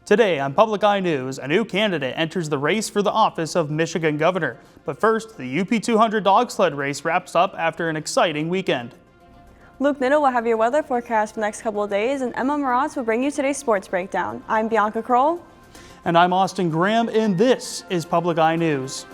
Today on Public Eye News, a new candidate enters the race for the office of Michigan governor. But first, the UP 200 dog sled race wraps up after an exciting weekend. Luke Niddle will have your weather forecast for the next couple of days, and Emma Moraz will bring you today's sports breakdown. I'm Bianca Kroll. And I'm Austin Graham, and this is Public Eye News.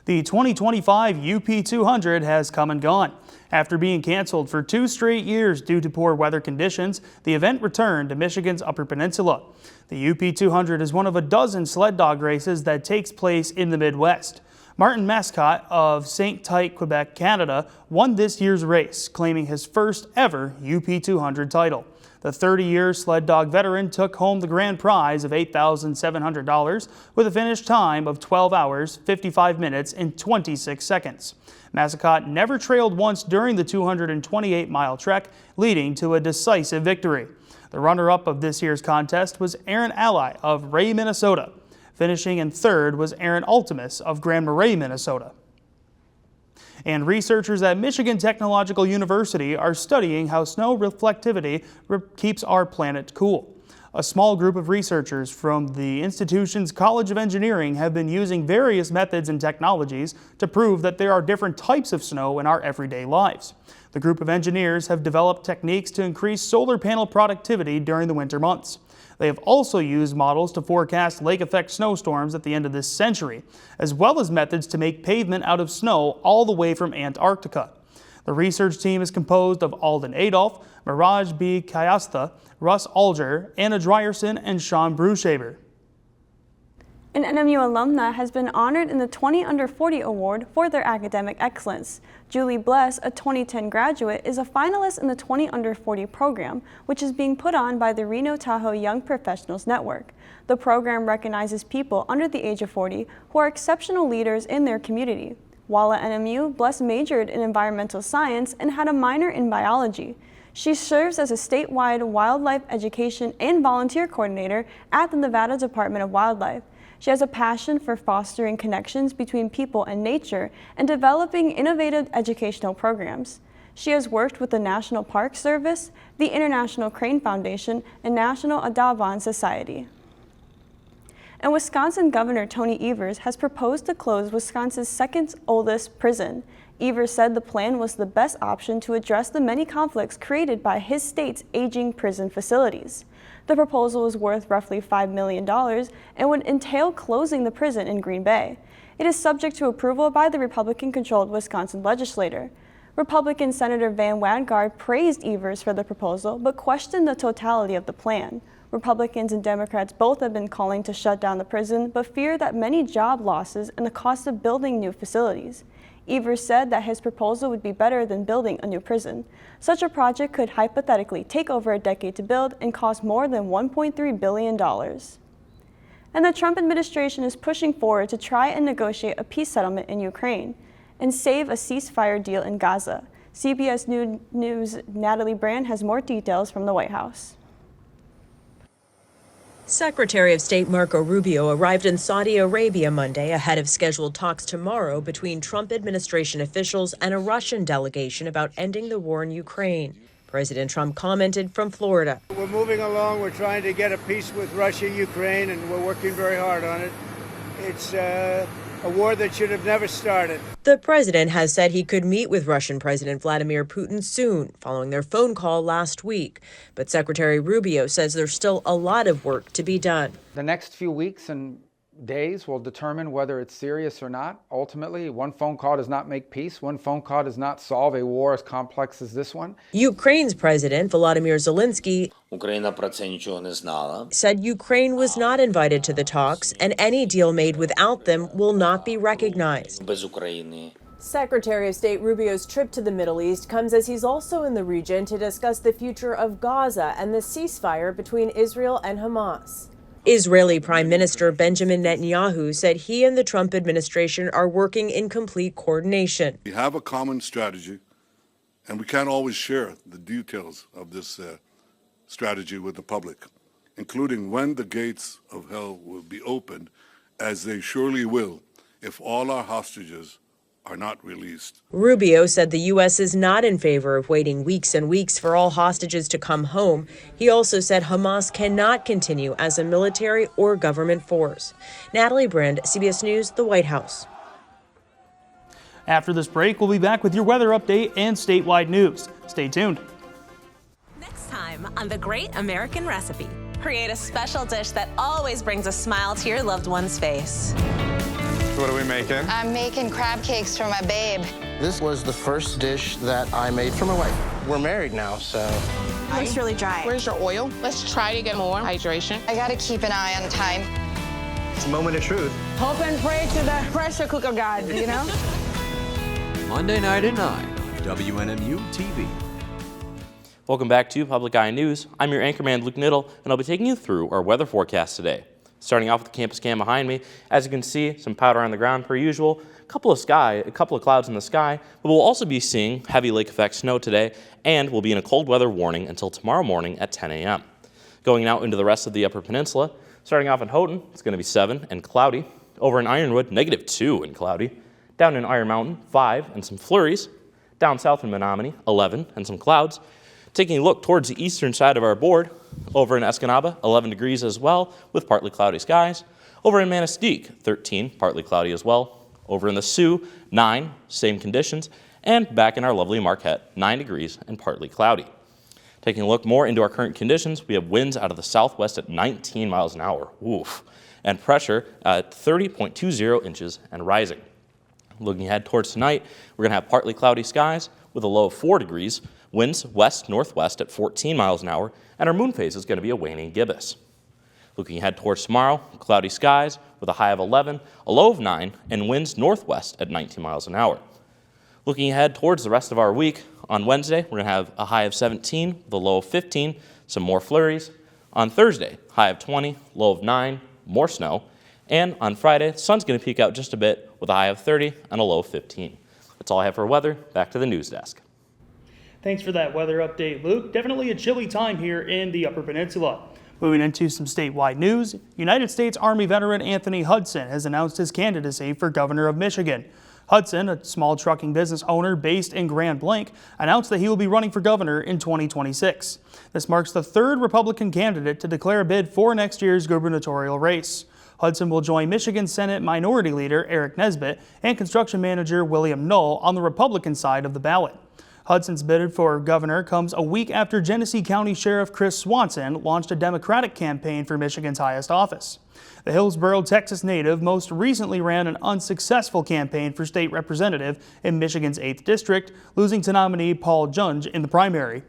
The 2025 UP 200 has come and gone. After being canceled for 2 straight years due to poor weather conditions, the event returned to Michigan's Upper Peninsula. The UP 200 is one of a dozen sled dog races that takes place in the Midwest. Martin Mascot of St. Tite, Quebec, Canada, won this year's race, claiming his first ever UP 200 title. The 30-year sled dog veteran took home the grand prize of $8,700 with a finish time of 12 hours, 55 minutes, and 26 seconds. Mascot never trailed once during the 228-mile trek, leading to a decisive victory. The runner-up of this year's contest was Aaron Ally of Ray, Minnesota. Finishing in third was Aaron Ultimus of Grand Marais, Minnesota. And researchers at Michigan Technological University are studying how snow reflectivity keeps our planet cool. A small group of researchers from the institution's College of Engineering have been using various methods and technologies to prove that there are different types of snow in our everyday lives. The group of engineers have developed techniques to increase solar panel productivity during the winter months. They have also used models to forecast lake-effect snowstorms at the end of this century, as well as methods to make pavement out of snow all the way from Antarctica. The research team is composed of Alden Adolph, Miraj B. Kayasta, Russ Alger, Anna Dreyerson, and Sean Brushaber. An NMU alumna has been honored in the 20 Under 40 Award for their academic excellence. Julie Bless, a 2010 graduate, is a finalist in the 20 Under 40 program, which is being put on by the Reno Tahoe Young Professionals Network. The program recognizes people under the age of 40 who are exceptional leaders in their community. While at NMU, Bless majored in environmental science and had a minor in biology. She serves as a statewide wildlife education and volunteer coordinator at the Nevada Department of Wildlife. She has a passion for fostering connections between people and nature and developing innovative educational programs. She has worked with the National Park Service, the International Crane Foundation, and National Audubon Society. And Wisconsin Governor Tony Evers has proposed to close Wisconsin's second oldest prison. Evers said the plan was the best option to address the many conflicts created by his state's aging prison facilities. The proposal is worth roughly $5 million and would entail closing the prison in Green Bay. It is subject to approval by the Republican-controlled Wisconsin legislature. Republican Senator Van Wanggaard praised Evers for the proposal, but questioned the totality of the plan. Republicans and Democrats both have been calling to shut down the prison, but fear that many job losses and the cost of building new facilities. Evers said that his proposal would be better than building a new prison. Such a project could hypothetically take over a decade to build and cost more than $1.3 billion. And the Trump administration is pushing forward to try and negotiate a peace settlement in Ukraine and save a ceasefire deal in Gaza. CBS News' Natalie Brand has more details from the White House. Secretary of State Marco Rubio arrived in Saudi Arabia Monday ahead of scheduled talks tomorrow between Trump administration officials and a Russian delegation about ending the war in Ukraine. President Trump commented from Florida. We're moving along. We're trying to get a peace with Russia, Ukraine, and we're working very hard on it. It's a war that should have never started. The president has said he could meet with Russian President Vladimir Putin soon, following their phone call last week. But Secretary Rubio says there's still a lot of work to be done. The next few weeks and days will determine whether it's serious or not. Ultimately, one phone call does not make peace. One phone call does not solve a war as complex as this one. Ukraine's President Volodymyr Zelensky Україна про це нічого не знала. Said Ukraine was not invited to the talks and any deal made without them will not be recognized. Без України. Secretary of State Rubio's trip to the Middle East comes as he's also in the region to discuss the future of Gaza and the ceasefire between Israel and Hamas. Israeli Prime Minister Benjamin Netanyahu said he and the Trump administration are working in complete coordination. We have a common strategy, and we can't always share the details of this strategy with the public, including when the gates of hell will be opened, as they surely will, if all our hostages are not released. Rubio said the U.S. is not in favor of waiting weeks and weeks for all hostages to come home. He also said Hamas cannot continue as a military or government force. Natalie Brand, CBS News, the White House. After this break, we'll be back with your weather update and statewide news. Stay tuned. Next time on The Great American Recipe. Create a special dish that always brings a smile to your loved one's face. What are we making? I'm making crab cakes for my babe. This was the first dish that I made for my wife. We're married now, so. Looks really dry. Where's your oil? Let's try to get more hydration. I gotta keep an eye on time. It's a moment of truth. Hope and pray to the pressure cooker god, you know? Monday night at 9 on WNMU TV. Welcome back to Public Eye News. I'm your anchorman, Luke Niddle, and I'll be taking you through our weather forecast today. Starting off with the campus cam behind me, as you can see, some powder on the ground per usual, a couple of clouds in the sky, but we'll also be seeing heavy lake effect snow today, and we'll be in a cold weather warning until tomorrow morning at 10 a.m. Going out into the rest of the Upper Peninsula, starting off in Houghton, it's going to be 7 and cloudy. Over in Ironwood, -2 and cloudy. Down in Iron Mountain, 5 and some flurries. Down south in Menominee, 11 and some clouds. Taking a look towards the eastern side of our board, over in Escanaba, 11 degrees as well, with partly cloudy skies. Over in Manistee, 13, partly cloudy as well. Over in the Sioux, 9, same conditions. And back in our lovely Marquette, 9 degrees and partly cloudy. Taking a look more into our current conditions, we have winds out of the southwest at 19 miles an hour, oof, and pressure at 30.20 inches and rising. Looking ahead towards tonight, we're going to have partly cloudy skies with a low of 4 degrees, winds west-northwest at 14 miles an hour, and our moon phase is going to be a waning gibbous. Looking ahead towards tomorrow, cloudy skies with a high of 11, a low of 9, and winds northwest at 19 miles an hour. Looking ahead towards the rest of our week, on Wednesday, we're going to have a high of 17 with a low of 15, some more flurries. On Thursday, high of 20, low of 9, more snow. And on Friday, the sun's going to peek out just a bit with a high of 30 and a low of 15. That's all I have for weather. Back to the news desk. Thanks for that weather update, Luke. Definitely a chilly time here in the Upper Peninsula. Moving into some statewide news, United States Army veteran Anthony Hudson has announced his candidacy for governor of Michigan. Hudson, a small trucking business owner based in Grand Blanc, announced that he will be running for governor in 2026. This marks the third Republican candidate to declare a bid for next year's gubernatorial race. Hudson will join Michigan Senate Minority Leader Eric Nesbitt and construction manager William Knoll on the Republican side of the ballot. Hudson's bid for governor comes a week after Genesee County Sheriff Chris Swanson launched a Democratic campaign for Michigan's highest office. The Hillsborough, Texas native most recently ran an unsuccessful campaign for state representative in Michigan's 8th District, losing to nominee Paul Junge in the primary.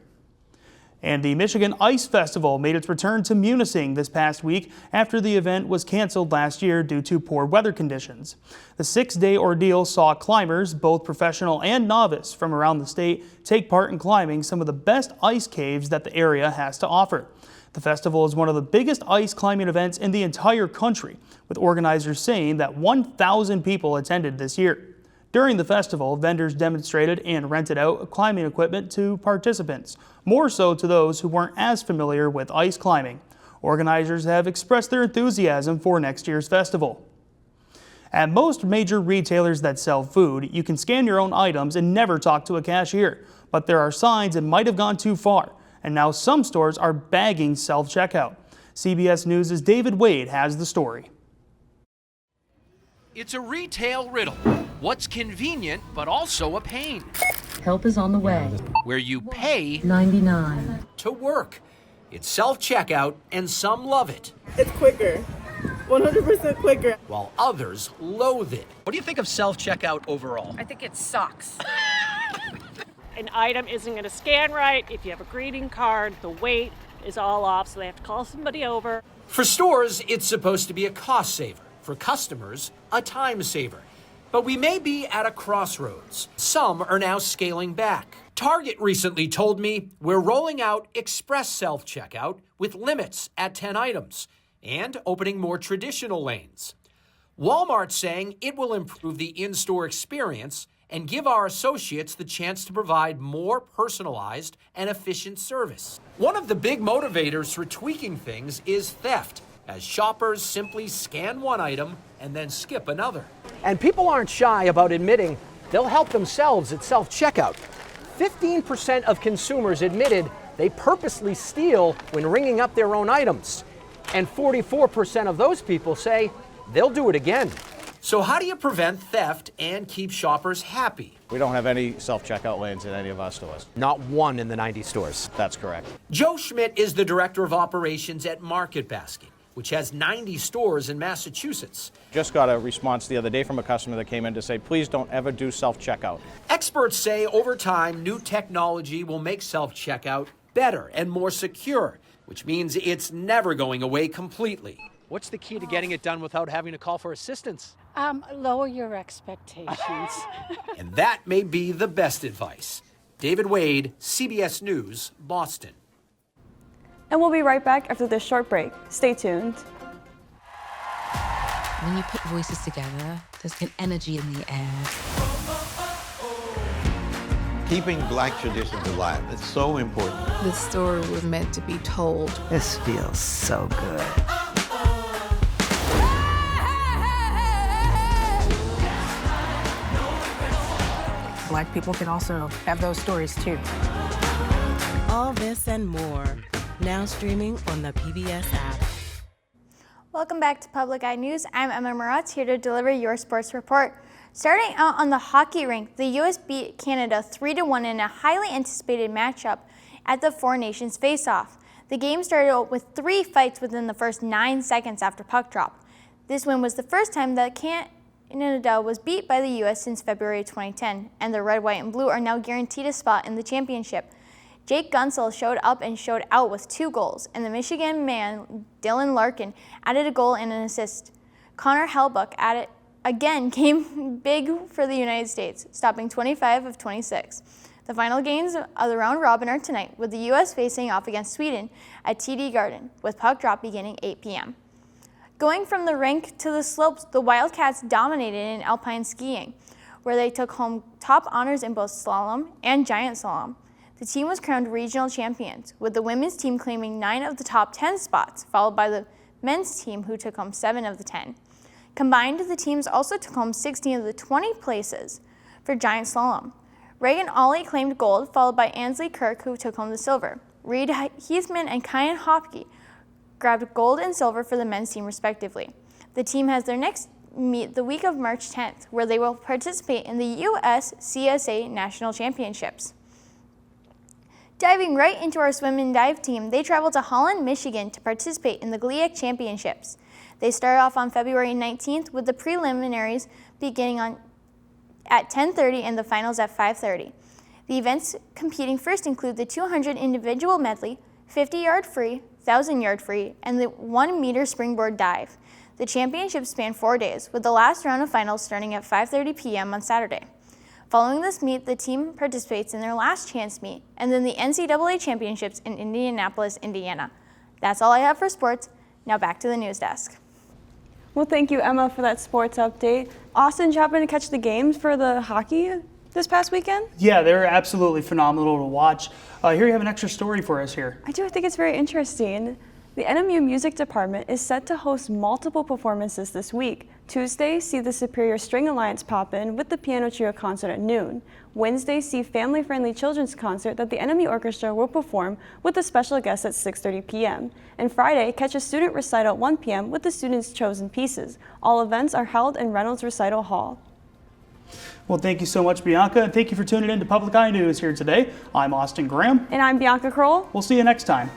And the Michigan Ice Festival made its return to Munising this past week after the event was canceled last year due to poor weather conditions. The 6-day ordeal saw climbers, both professional and novice, from around the state take part in climbing some of the best ice caves that the area has to offer. The festival is one of the biggest ice climbing events in the entire country, with organizers saying that 1,000 people attended this year. During the festival, vendors demonstrated and rented out climbing equipment to participants, more so to those who weren't as familiar with ice climbing. Organizers have expressed their enthusiasm for next year's festival. At most major retailers that sell food, you can scan your own items and never talk to a cashier. But there are signs it might have gone too far, and now some stores are bagging self-checkout. CBS News' David Wade has the story. It's a retail riddle. What's convenient, but also a pain? Help is on the way. Where you pay $99 to work. It's self-checkout, and some love it. It's quicker. 100% quicker. While others loathe it. What do you think of self-checkout overall? I think it sucks. An item isn't going to scan right. If you have a greeting card, the weight is all off, so they have to call somebody over. For stores, it's supposed to be a cost saver. For customers, a time saver. But we may be at a crossroads. Some are now scaling back. Target recently told me we're rolling out express self-checkout with limits at 10 items and opening more traditional lanes. Walmart's saying it will improve the in-store experience and give our associates the chance to provide more personalized and efficient service. One of the big motivators for tweaking things is theft, as shoppers simply scan one item and then skip another. And people aren't shy about admitting they'll help themselves at self-checkout. 15% of consumers admitted they purposely steal when ringing up their own items. And 44% of those people say they'll do it again. So how do you prevent theft and keep shoppers happy? We don't have any self-checkout lanes in any of our stores. Not one in the 90 stores. That's correct. Joe Schmidt is the director of operations at Market Basket, which has 90 stores in Massachusetts. Just got a response the other day from a customer that came in to say, please don't ever do self-checkout. Experts say over time, new technology will make self-checkout better and more secure, which means it's never going away completely. What's the key to getting it done without having to call for assistance? Lower your expectations. And that may be the best advice. David Wade, CBS News, Boston. And we'll be right back after this short break. Stay tuned. When you put voices together, there's an energy in the air. Keeping Black traditions alive, it's so important. The story was meant to be told. This feels so good. Black people can also have those stories too. All this and more, now streaming on the PBS app. Welcome back to Public Eye News. I'm Emma Muratz, here to deliver your sports report. Starting out on the hockey rink, the U.S. beat Canada 3-1 in a highly anticipated matchup at the Four Nations face-off. The game started out with 3 fights within the first 9 seconds after puck drop. This win was the first time that Canada was beat by the U.S. since February 2010, and the red, white, and blue are now guaranteed a spot in the championship. Jake Gunsel showed up and showed out with 2 goals, and the Michigan man, Dylan Larkin, added a goal and an assist. Connor Hellbuck came big for the United States, stopping 25 of 26. The final games of the round robin are tonight, with the U.S. facing off against Sweden at TD Garden, with puck drop beginning 8 p.m. Going from the rink to the slopes, the Wildcats dominated in alpine skiing, where they took home top honors in both slalom and giant slalom. The team was crowned regional champions, with the women's team claiming 9 of the top 10 spots, followed by the men's team, who took home 7 of the 10. Combined, the teams also took home 16 of the 20 places for giant slalom. Reagan Ollie claimed gold, followed by Ansley Kirk, who took home the silver. Reed Heathman and Kyan Hopke grabbed gold and silver for the men's team, respectively. The team has their next meet the week of March 10th, where they will participate in the U.S. CSA National Championships. Diving right into our swim and dive team, they traveled to Holland, Michigan to participate in the GLIAC Championships. They start off on February 19th with the preliminaries beginning at 10:30 and the finals at 5:30. The events competing first include the 200 individual medley, 50-yard free, 1,000-yard free, and the 1-meter springboard dive. The championships span 4 days, with the last round of finals starting at 5:30 p.m. on Saturday. Following this meet, the team participates in their last chance meet, and then the NCAA Championships in Indianapolis, Indiana. That's all I have for sports. Now back to the news desk. Well, thank you, Emma, for that sports update. Austin, did you happen to catch the games for the hockey this past weekend? Yeah, they're absolutely phenomenal to watch. Here you have an extra story for us here. I think it's very interesting. The NMU Music Department is set to host multiple performances this week. Tuesday, see the Superior String Alliance pop in with the Piano Trio concert at noon. Wednesday, see family-friendly children's concert that the NMU Orchestra will perform with a special guest at 6:30 p.m. And Friday, catch a student recital at 1 p.m. with the students' chosen pieces. All events are held in Reynolds Recital Hall. Well, thank you so much, Bianca, and thank you for tuning in to Public Eye News here today. I'm Austin Graham. And I'm Bianca Kroll. We'll see you next time.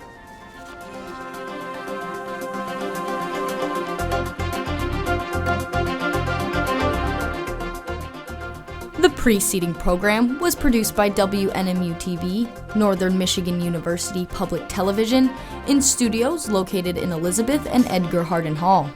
The preceding program was produced by WNMU-TV, Northern Michigan University Public Television, in studios located in Elizabeth and Edgar Hardin Hall.